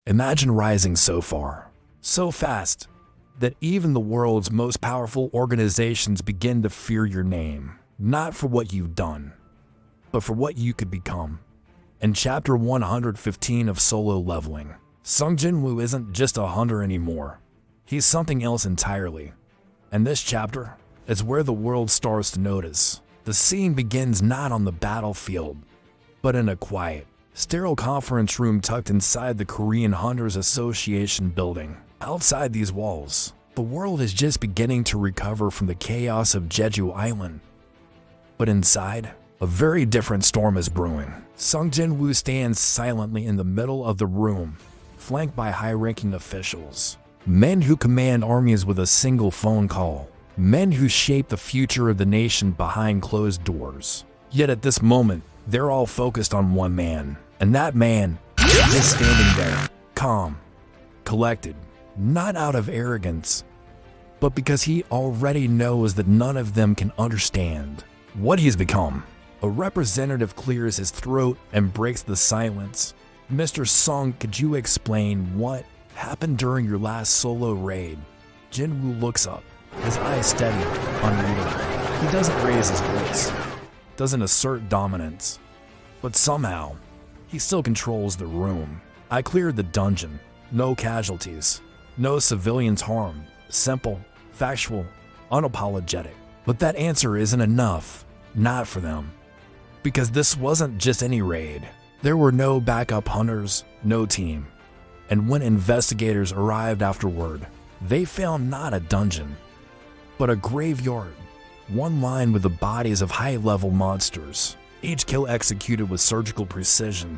Imagine rising so far, so fast, that even the world's most powerful organizations begin to fear your name, not for what you've done, but for what you could become. In Chapter 115 of Solo Leveling, Sung Jinwoo isn't just a hunter anymore. He's something else entirely. And this chapter is where the world starts to notice. The scene begins not on the battlefield, but in a quiet, sterile conference room tucked inside the Korean Hunters Association building. Outside these walls, the world is just beginning to recover from the chaos of Jeju Island. But inside, a very different storm is brewing. Sung Jinwoo stands silently in the middle of the room, flanked by high-ranking officials. Men who command armies with a single phone call. Men who shape the future of the nation behind closed doors. Yet at this moment, they're all focused on one man. And that man is just standing there, calm, collected, not out of arrogance, but because he already knows that none of them can understand what he's become. A representative clears his throat and breaks the silence. Mr. Sung, could you explain what happened during your last solo raid? Jinwoo looks up, his eyes steady, unreadable. He doesn't raise his voice, doesn't assert dominance, but somehow, he still controls the room. I cleared the dungeon, no casualties, no civilians harmed, simple, factual, unapologetic. But that answer isn't enough, not for them. Because this wasn't just any raid. There were no backup hunters, no team. And when investigators arrived afterward, they found not a dungeon, but a graveyard. One lined with the bodies of high-level monsters, each kill executed with surgical precision.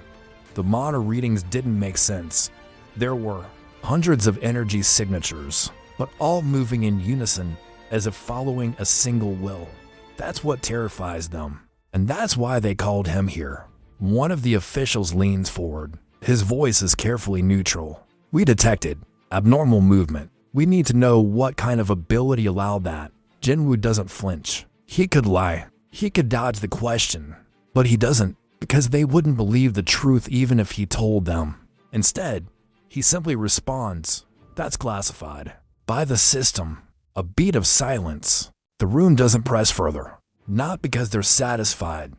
The mana readings didn't make sense. There were hundreds of energy signatures, but all moving in unison as if following a single will. That's what terrifies them. And that's why they called him here. One of the officials leans forward. His voice is carefully neutral. We detected abnormal movement. We need to know what kind of ability allowed that. Jinwoo doesn't flinch. He could lie. He could dodge the question. But he doesn't, because they wouldn't believe the truth even if he told them. Instead, he simply responds, "That's classified." By the system, a beat of silence. The room doesn't press further. Not because they're satisfied,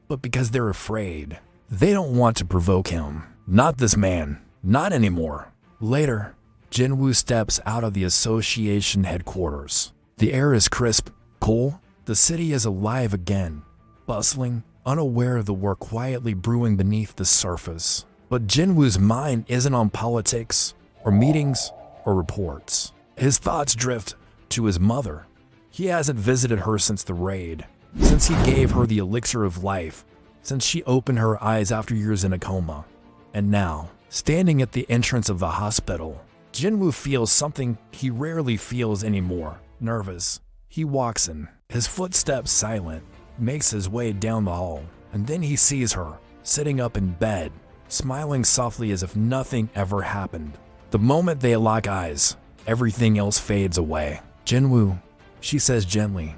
but because they're afraid. They don't want to provoke him. Not this man. Not anymore. Later, Jinwoo steps out of the association headquarters. The air is crisp, cool. The city is alive again, bustling, unaware of the war quietly brewing beneath the surface. But Jinwoo's mind isn't on politics, or meetings, or reports. His thoughts drift to his mother. He hasn't visited her since the raid, since he gave her the elixir of life, since she opened her eyes after years in a coma. And now, standing at the entrance of the hospital, Jinwoo feels something he rarely feels anymore. Nervous. He walks in, his footsteps silent, makes his way down the hall, and then he sees her, sitting up in bed, smiling softly as if nothing ever happened. The moment they lock eyes, everything else fades away. "Jinwoo," she says gently,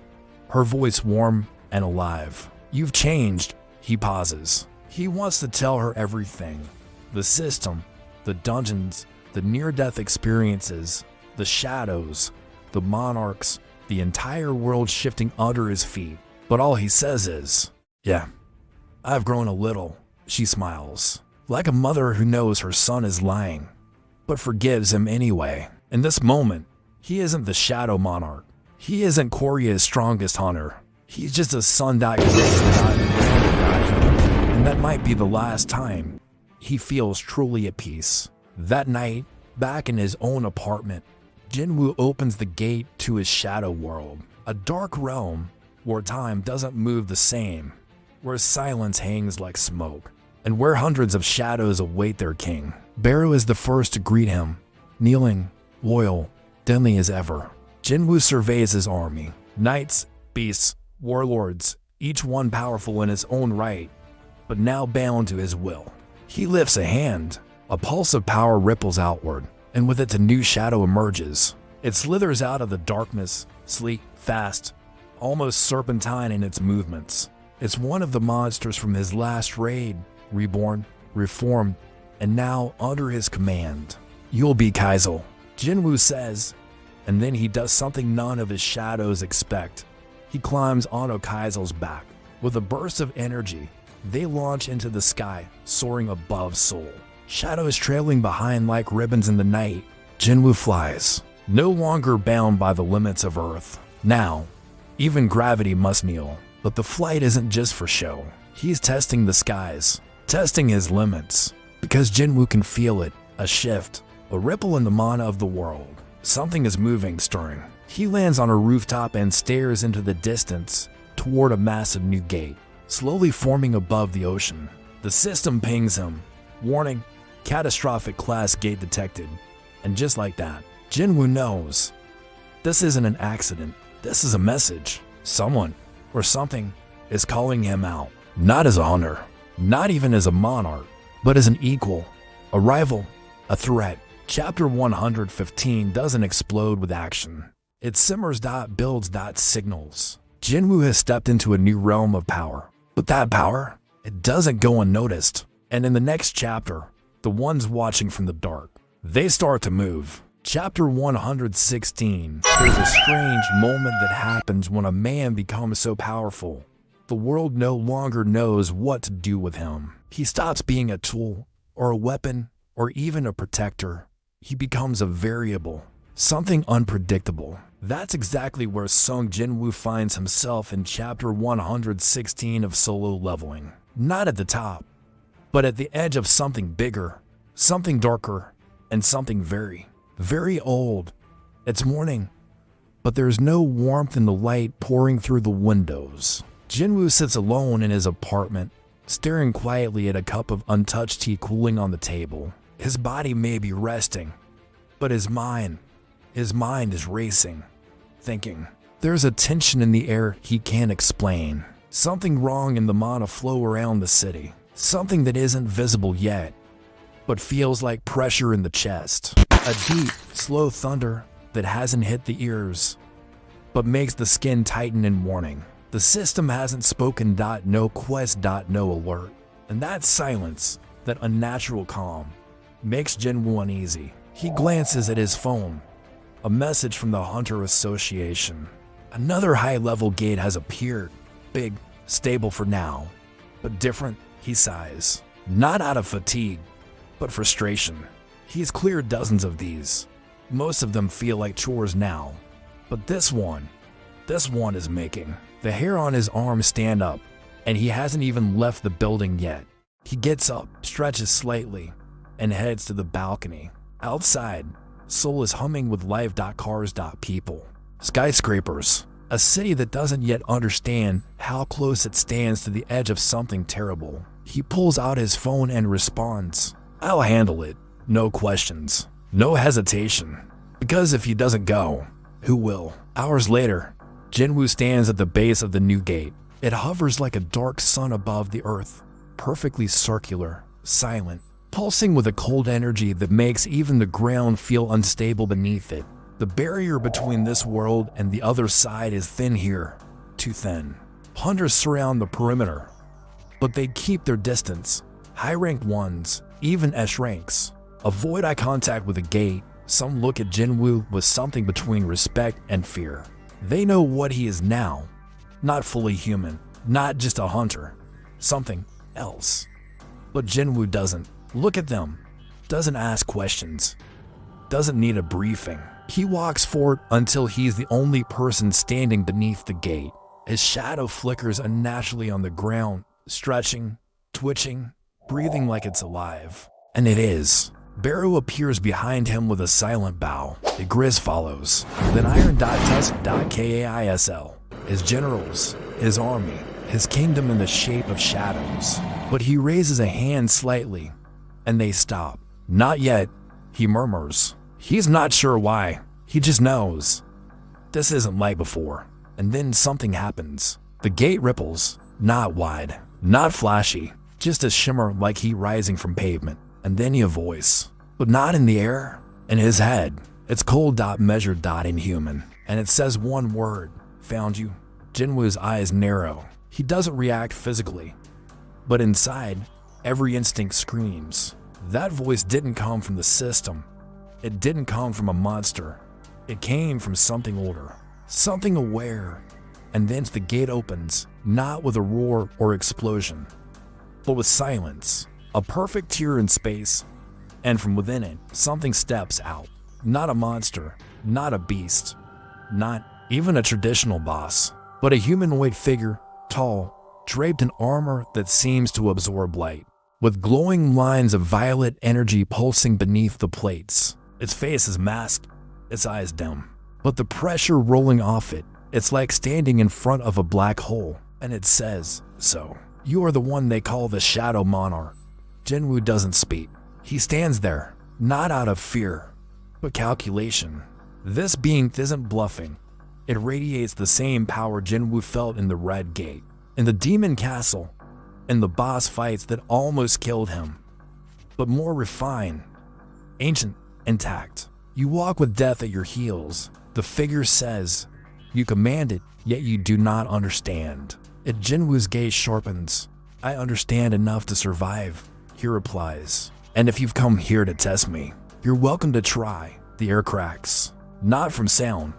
her voice warm and alive. "You've changed." He pauses. He wants to tell her everything. The system, the dungeons, the near-death experiences, the shadows, the monarchs, the entire world shifting under his feet. But all he says is, "Yeah, I've grown a little." She smiles, like a mother who knows her son is lying, but forgives him anyway. In this moment, he isn't the Shadow Monarch. He isn't Korea's strongest hunter. He's just a son that and that might be the last time he feels truly at peace. That night, back in his own apartment, Jinwoo opens the gate to his shadow world, a dark realm where time doesn't move the same, where silence hangs like smoke, and where hundreds of shadows await their king. Barrow is the first to greet him, kneeling, loyal, deadly as ever. Jinwoo surveys his army, knights, beasts, warlords, each one powerful in his own right, but now bound to his will. He lifts a hand, a pulse of power ripples outward, and with it a new shadow emerges. It slithers out of the darkness, sleek, fast, almost serpentine in its movements. It's one of the monsters from his last raid, reborn, reformed, and now under his command. "You'll be Kaizo," Jinwoo says, and then he does something none of his shadows expect. He climbs onto Kaizo's back. With a burst of energy, they launch into the sky, soaring above Seoul. Shadows trailing behind like ribbons in the night. Jinwoo flies, no longer bound by the limits of Earth. Now, even gravity must kneel. But the flight isn't just for show. He's testing the skies, testing his limits. Because Jinwoo can feel it, a shift, a ripple in the mana of the world. Something is moving, stirring. He lands on a rooftop and stares into the distance toward a massive new gate, slowly forming above the ocean. The system pings him. Warning, catastrophic class gate detected. And just like that, Jinwoo knows. This isn't an accident. This is a message. Someone, or something, is calling him out. Not as a hunter, not even as a monarch, but as an equal, a rival, a threat. Chapter 115 doesn't explode with action. It simmers, builds, signals. Jinwoo has stepped into a new realm of power. But that power, it doesn't go unnoticed. And in the next chapter, the ones watching from the dark, they start to move. Chapter 116. There's a strange moment that happens when a man becomes so powerful. The world no longer knows what to do with him. He stops being a tool, or a weapon, or even a protector. He becomes a variable, something unpredictable. That's exactly where Sung Jinwoo finds himself in Chapter 116 of Solo Leveling. Not at the top, but at the edge of something bigger, something darker, and something very, very old. It's morning, but there's no warmth in the light pouring through the windows. Jinwoo sits alone in his apartment, staring quietly at a cup of untouched tea cooling on the table. His body may be resting, but his mind is racing, thinking. There's a tension in the air he can't explain. Something wrong in the mana flow around the city. Something that isn't visible yet, but feels like pressure in the chest. A deep, slow thunder that hasn't hit the ears, but makes the skin tighten in warning. The system hasn't spoken. No quest. No alert. And that silence, that unnatural calm, makes Jinwoo uneasy. He glances at his phone. A message from the Hunter Association. Another high-level gate has appeared. Big, stable for now, but different, he sighs. Not out of fatigue, but frustration. He's cleared dozens of these. Most of them feel like chores now. But this one is making the hair on his arm stand up, and he hasn't even left the building yet. He gets up, stretches slightly, and heads to the balcony. Outside, Seoul is humming with live. Cars. People. Skyscrapers. A city that doesn't yet understand how close it stands to the edge of something terrible. He pulls out his phone and responds. I'll handle it. No questions. No hesitation. Because if he doesn't go, who will? Hours later, Jinwoo stands at the base of the new gate. It hovers like a dark sun above the earth, perfectly circular, silent, pulsing with a cold energy that makes even the ground feel unstable beneath it. The barrier between this world and the other side is thin here, too thin. Hunters surround the perimeter, but they keep their distance. High-ranked ones, even S ranks, avoid eye contact with the gate. Some look at Jinwoo with something between respect and fear. They know what he is now. Not fully human, not just a hunter. Something else. But Jinwoo doesn't. Look at them. Doesn't ask questions. Doesn't need a briefing. He walks forward until he's the only person standing beneath the gate. His shadow flickers unnaturally on the ground, stretching, twitching, breathing like it's alive. And it is. Barrow appears behind him with a silent bow. The Grizz follows. Then Iron.Tusk.Kaisl. His generals, his army, his kingdom in the shape of shadows. But he raises a hand slightly, and they stop. Not yet, he murmurs. He's not sure why. He just knows. This isn't like before. And then something happens. The gate ripples, not wide, not flashy, just a shimmer like heat rising from pavement. And then a voice, but not in the air, in his head. It's cold. Measured. Inhuman. And it says one word. Found you. Jinwoo's eyes narrow. He doesn't react physically, but inside, every instinct screams. That voice didn't come from the system. It didn't come from a monster. It came from something older, something aware. And then the gate opens, not with a roar or explosion, but with silence, a perfect tear in space. And from within it, something steps out. Not a monster, not a beast, not even a traditional boss, but a humanoid figure, tall, draped in armor that seems to absorb light, with glowing lines of violet energy pulsing beneath the plates. Its face is masked, its eyes dim, but the pressure rolling off it, it's like standing in front of a black hole. And it says, "So, you are the one they call the Shadow Monarch." Jinwoo doesn't speak. He stands there, not out of fear, but calculation. This being isn't bluffing. It radiates the same power Jinwoo felt in the Red Gate, in the Demon Castle, in the boss fights that almost killed him, but more refined, ancient, intact. You walk with death at your heels. The figure says, "You command it, yet you do not understand." At Jinwoo's gaze sharpens. "I understand enough to survive," he replies. "And if you've come here to test me, you're welcome to try." The air cracks, not from sound,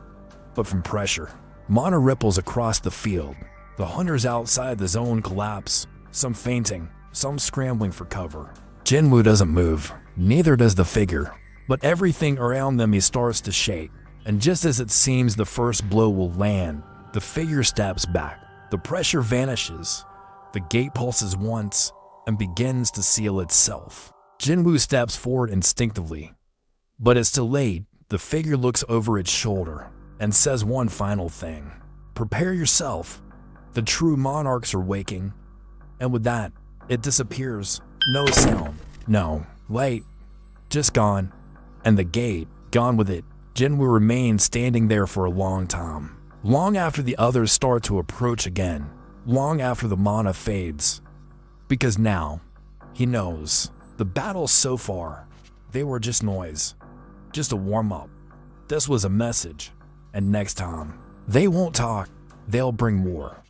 but from pressure. Mana ripples across the field. The hunters outside the zone collapse, some fainting, some scrambling for cover. Jinwoo doesn't move, neither does the figure, but everything around them starts to shake. And just as it seems the first blow will land, the figure steps back. The pressure vanishes. The gate pulses once and begins to seal itself. Jinwoo steps forward instinctively, but it's too late. The figure looks over its shoulder and says one final thing. "Prepare yourself. The true monarchs are waking." And with that, it disappears. No sound, no light, just gone. And the gate, gone with it. Jinwoo remains standing there for a long time. Long after the others start to approach again. Long after the mana fades. Because now, he knows, the battles so far, they were just noise. Just a warm-up. This was a message. And next time, they won't talk, they'll bring more.